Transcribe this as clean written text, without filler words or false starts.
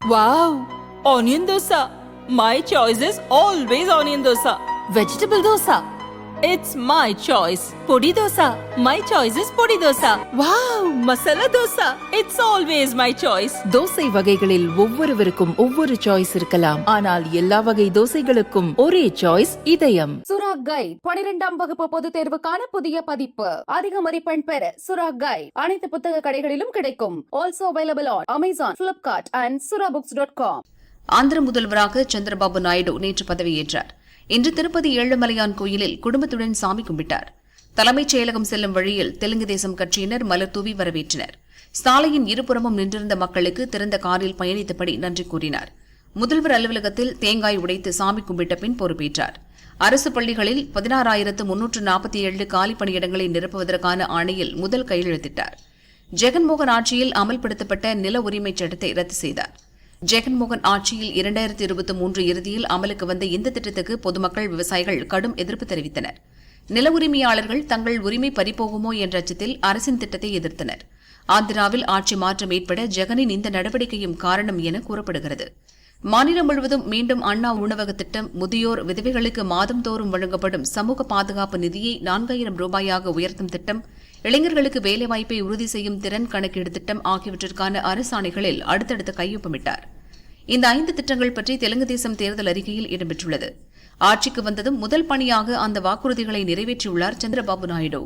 Wow! Onion dosa. My choice is always onion dosa. Vegetable dosa. It's my choice. Podi dosa. My choice is podi dosa. Wow! Masala dosa. It's always my choice. Dosa வகைகளில் ஒவ்வொருவருக்கும் ஒவ்வொரு choice இருக்கலாம், ஆனால் எல்லா வகை தோசைகளுக்கும் ஒரே choice இதயம். சுரா கைட் 12ஆம் வகுப்பு பொதுத் தேர்வுக்கான புதிய பதிப்பு. அதிக மதிப்பெண் பெற சுரா கைட் அனைத்து புத்தக கடைகளிலும் கிடைக்கும். Also available on Amazon, Flipkart and surabooks.com. Andhra முதல்வராக சந்திரபாபு நாயுடு நேற்று பதவியேற்றார். இன்று திருப்பதி ஏழுமலையான் கோயிலில் குடும்பத்துடன் சாமி கும்பிட்டார். தலைமைச் செயலகம் செல்லும் வழியில் தெலுங்கு தேசம் கட்சியினர் மலர் தூவி வரவேற்றனர். சாலையின் இருபுறமும் நின்றிருந்த மக்களுக்கு திறந்த காரில் பயணித்தபடி நன்றி கூறினார். முதல்வர் அலுவலகத்தில் தேங்காய் உடைத்து சாமி கும்பிட்ட பின் பொறுப்பேற்றார். அரசு பள்ளிகளில் 16,347 காலி பணியிடங்களை நிரப்புவதற்கான ஆணையில் முதல் கையெழுத்திட்டார். ஜெகன்மோகன் ஆட்சியில் அமல்படுத்தப்பட்ட நில உரிமைச் சட்டத்தை ரத்து செய்தார். ஜெகன்மோகன் ஆட்சியில் 2023 இறுதியில் அமலுக்கு வந்த இந்த திட்டத்துக்கு பொதுமக்கள், விவசாயிகள் கடும் எதிர்ப்பு தெரிவித்தனர். நில உரிமையாளர்கள் தங்கள் உரிமை பறிபோகுமோ என்ற அச்சத்தில் அரசின் திட்டத்தை எதிர்த்தனர். ஆந்திராவில் ஆட்சி மாற்றம் ஏற்பட ஜெகனின் இந்த நடவடிக்கையும் காரணம் என கூறப்படுகிறது. மாநிலம் முழுவதும் மீண்டும் அண்ணா உணவக திட்டம், முதியோர் விதவைகளுக்கு மாதந்தோறும் வழங்கப்படும் சமூக பாதுகாப்பு நிதியை 4,000 ரூபாயாக உயர்த்தும் திட்டம், இளைஞர்களுக்கு வேலைவாய்ப்பை உறுதி செய்யும் திறன் கணக்கீடு திட்டம் ஆகியவற்றிற்கான அரசாணைகளில் அடுத்தடுத்து கையொப்பமிட்டார். இந்த 5 திட்டங்கள் பற்றி தெலுங்கு தேசம் தேர்தல் அறிக்கையில் இடம்பெற்றுள்ளது. ஆட்சிக்கு வந்ததும் முதல் பணியாக அந்த வாக்குறுதிகளை நிறைவேற்றியுள்ளார் சந்திரபாபு நாயுடு.